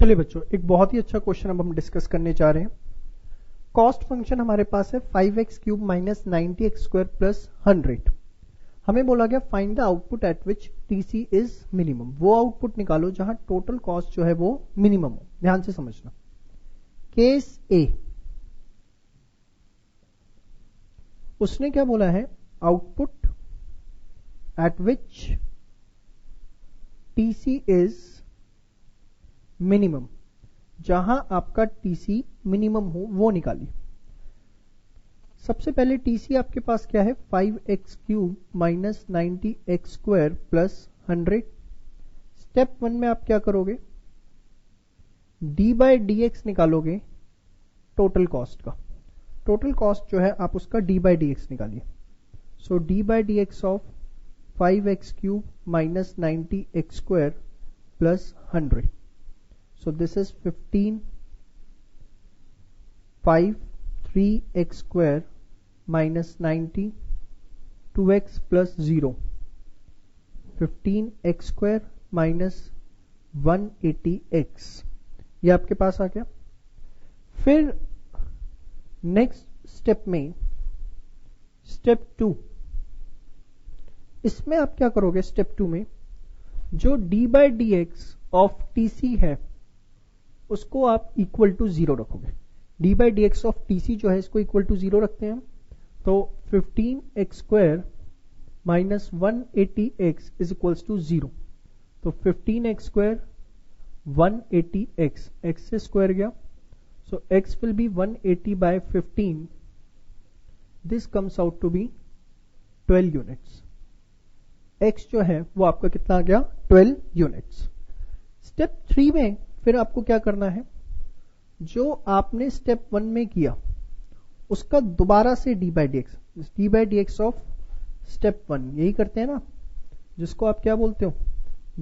चलिए बच्चों, एक बहुत ही अच्छा क्वेश्चन अब हम डिस्कस करने जा रहे हैं। कॉस्ट फंक्शन हमारे पास है 5x cube minus 90x square plus 100। हमें बोला गया find the output at which TC is minimum. वो आउटपुट निकालो जहां टोटल कॉस्ट जो है वो मिनिमम हो। ध्यान से समझना। केस ए, उसने क्या बोला है, output at which TC is minimum, जहां आपका टीसी मिनिमम हो वो निकालिए। सबसे पहले टीसी आपके पास क्या है, 5x cube minus 90x square plus 100। Step 1 में आप क्या करोगे, डी बाई डी एक्स निकालोगे टोटल कॉस्ट का। टोटल कॉस्ट जो है आप उसका डी बाई डी एक्स निकालिए। So d by d x of 5x cube minus 90x square plus 100। So this is 15 5 3x square minus 90 2x plus 0 15x square minus 180x, ये आपके पास आ गया। फिर नेक्स्ट स्टेप में स्टेप 2, इसमें आप क्या करोगे, स्टेप 2 में जो d by d x of TC है उसको आप इक्वल टू 0 रखोगे। d by d x of TC जो है इसको इक्वल टू 0 रखते हैं हम, तो 15x square minus 180x is equals to 0। तो 15x स्क्वायर 180x, x से स्क्वायर गया, so x will be 180 by 15। This comes out to be 12 units. x जो है वो आपका कितना आ गया, 12 यूनिट्स। स्टेप 3 में फिर आपको क्या करना है, जो आपने स्टेप 1 में किया उसका दोबारा से D by d x of step 1, यही करते हैं ना, जिसको आप क्या बोलते हो,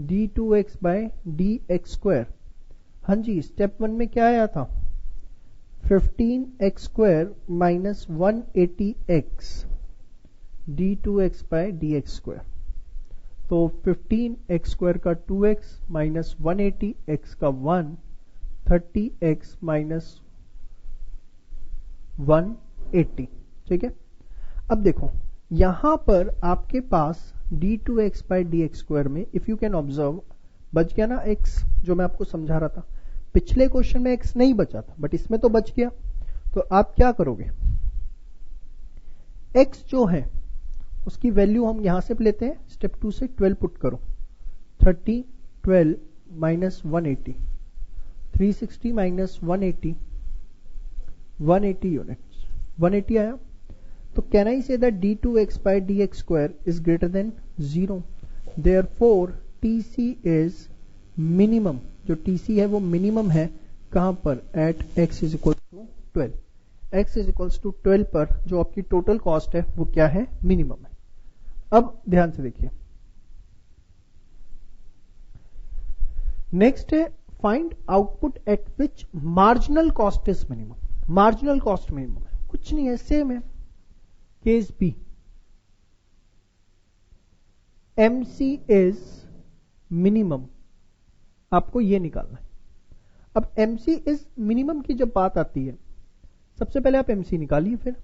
d2x by d x square. हाँ जी, स्टेप 1 में क्या आया था, 15x square minus 180x d2x by d x square. तो 15x स्क्वायर का 2x माइनस 180x का 1, 30x माइनस 180। ठीक है, अब देखो यहां पर आपके पास d2x by d x square में इफ यू कैन ऑब्जर्व बच गया ना x, जो मैं आपको समझा रहा था। पिछले क्वेश्चन में x नहीं बचा था बट इसमें तो बच गया। तो आप क्या करोगे, x जो है उसकी वैल्यू हम यहां से लेते हैं, स्टेप 2 से 12 पुट करो, 30 12 माइनस 180, 360 माइनस 180 180 यूनिट्स, 180 आया। तो can I say that d2x by d x square is greater than 0, therefore TC is minimum. जो टीसी है वो मिनिमम है कहां पर, at x is equal to 12। x is equals to 12 पर जो आपकी टोटल कॉस्ट है वो क्या है, मिनिमम है। अब ध्यान से देखिए, नेक्स्ट है find output at which marginal cost is minimum. Marginal cost minimum है, कुछ नहीं है, सेम है। Case B, MC is minimum, आपको ये निकालना है। अब एमसी इज मिनिमम की जब बात आती है, सबसे पहले आप एमसी निकालिए। फिर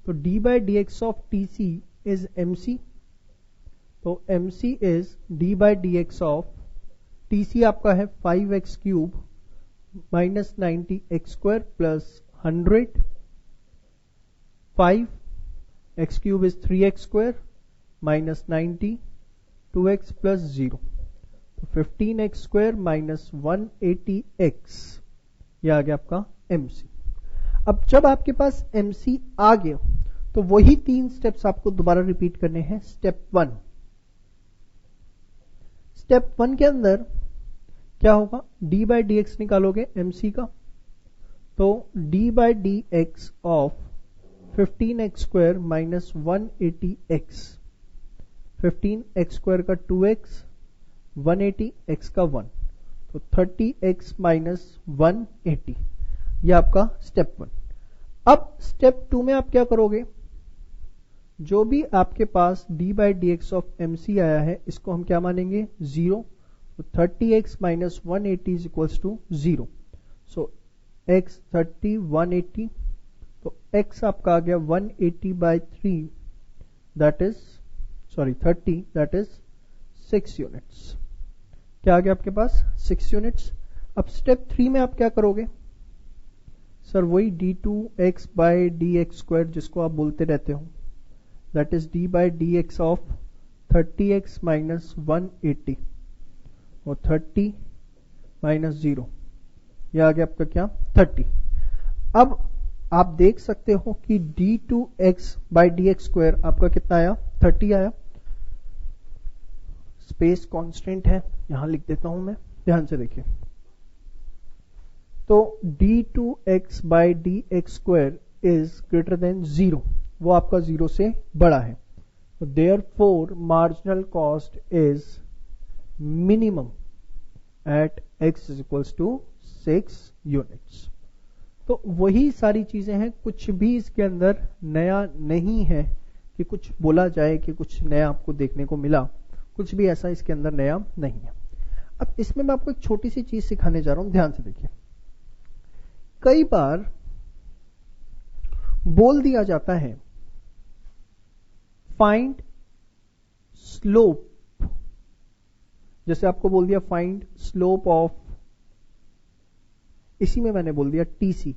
तो d by d x of TC is MC, तो MC is d by d x of TC आपका है 5x cube minus 90x square plus 100, 5x cube is 3x square minus 90 2x प्लस 0, तो 15x स्क्वायर माइनस 180x, ये आ गया आपका MC. अब जब आपके पास MC आ गया तो वही 3 स्टेप्स आपको दोबारा रिपीट करने हैं। स्टेप 1, स्टेप 1 के अंदर क्या होगा, d बाई डी एक्स निकालोगे MC का, तो d by d x of 15x square minus 180x, 15x square का 2x 180x का 1, तो 30x माइनस 180, ये आपका स्टेप 1। अब स्टेप 2 में आप क्या करोगे, जो भी आपके पास d by d x of MC आया है इसको हम क्या मानेंगे, 0। तो 30x minus 180 is equals to 0. So x 30 180, तो x आपका आ गया 180 by 3, that is 30, that is 6 units. क्या आ गया आपके पास? 6 यूनिट्स. अब स्टेप 3 में आप क्या करोगे सर? वही d2x by d x square जिसको आप बोलते रहते हो, that is d by d x of 30x minus 180 और 30 माइनस 0, यह आ गया आपका क्या? 30. अब आप देख सकते हो कि d2x by d x square आपका कितना आया? 30 आया. स्पेस कांस्टेंट है, यहां लिख देता हूं मैं, ध्यान से देखिए. तो d2x by d x square is greater than 0, वो आपका 0 से बड़ा है. Therefore, marginal cost is minimum at x is equals to 6 units. तो वही सारी चीजें हैं, कुछ भी इसके अंदर नया नहीं है कि कुछ बोला जाए कि कुछ नया आपको देखने को मिला, कुछ भी ऐसा इसके अंदर नया नहीं है. अब इसमें मैं आपको एक छोटी सी चीज सिखाने जा रहा हूं, ध्यान से देखिए. कई बार बोल दिया जाता है फाइंड स्लोप, जैसे आपको बोल दिया फाइंड स्लोप ऑफ, इसी में मैंने बोल दिया टीसी,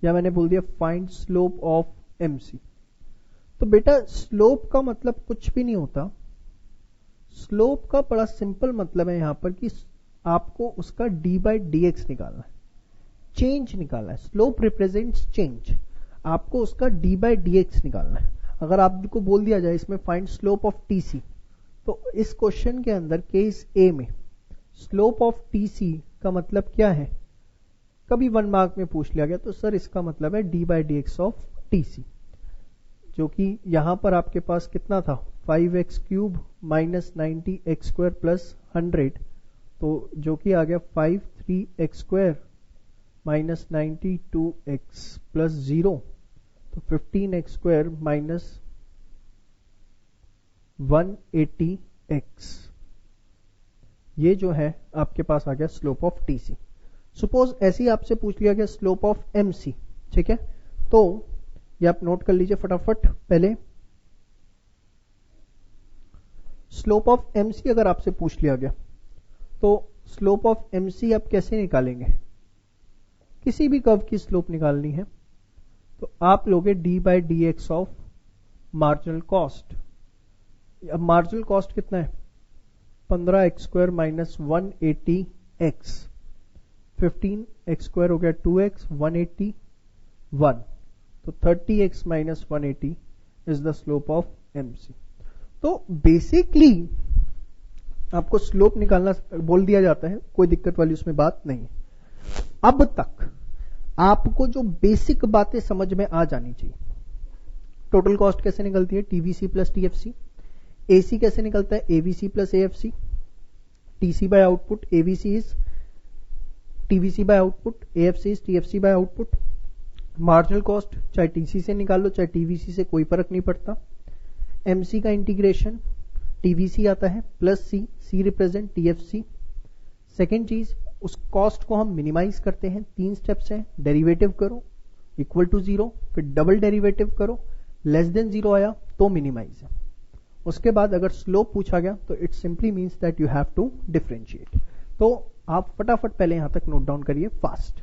या मैंने बोल दिया फाइंड स्लोप ऑफ एमसी. तो बेटा स्लोप का मतलब कुछ भी नहीं होता. स्लोप का बड़ा सिंपल मतलब है यहां पर कि आपको उसका डी बाई डी एक्स निकालना है, चेंज निकालना है. स्लोप रिप्रेजेंट्स चेंज, आपको उसका डी बाई डी एक्स निकालना है. अगर आपको बोल दिया जाए इसमें फाइंड स्लोप ऑफ टीसी, तो इस क्वेश्चन के अंदर केस ए में स्लोप ऑफ टीसी का मतलब क्या है? कभी 1 मार्क में पूछ लिया गया, तो सर इसका मतलब है D by d x of TC, जो कि यहां पर आपके पास कितना था? 5x cube minus 90x square plus 100, तो जो कि आ गया 53x square minus 92x plus 0, तो 15x स्क्वायर माइनस 180x. ये जो है आपके पास आ गया स्लोप ऑफ टीसी. सपोज ऐसे ही आपसे पूछ लिया गया स्लोप ऑफ एमसी, ठीक है? तो ये आप नोट कर लीजिए फटाफट. पहले स्लोप ऑफ एमसी अगर आपसे पूछ लिया गया, तो स्लोप ऑफ एमसी आप कैसे निकालेंगे? किसी भी कर्व की स्लोप निकालनी है तो आप लोगे D by d x of marginal cost. अब मार्जिनल कॉस्ट कितना है? 15x square minus 180x, 15x square हो गया 2x, 181, तो 30x minus 180 is the slope of MC. तो बेसिकली आपको स्लोप निकालना बोल दिया जाता है, कोई दिक्कत वाली उसमें बात नहीं है. अब तक आपको जो बेसिक बातें समझ में आ जानी चाहिए. टोटल कॉस्ट कैसे निकलती है? TVC plus TFC. एसी कैसे निकलता है? AVC plus AFC. TC by output, AVC is TVC by output, AFC is TFC by output. Marginal cost चाहे टीसी से निकाल लो चाहे टीवीसी से, कोई फर्क नहीं पड़ता. एमसी का इंटीग्रेशन टीवीसी आता है प्लस सी, सी रिप्रेजेंट टीएफसी. सेकेंड चीज, उस कॉस्ट को हम मिनिमाइज करते हैं. 3 स्टेप्स हैं. डेरिवेटिव करो इक्वल टू 0, फिर डबल डेरिवेटिव करो, लेस देन 0 आया तो मिनिमाइज है. उसके बाद अगर स्लोप पूछा गया तो it simply means that you have to differentiate. तो आप फटाफट पहले यहां तक नोट डाउन करिए फास्ट.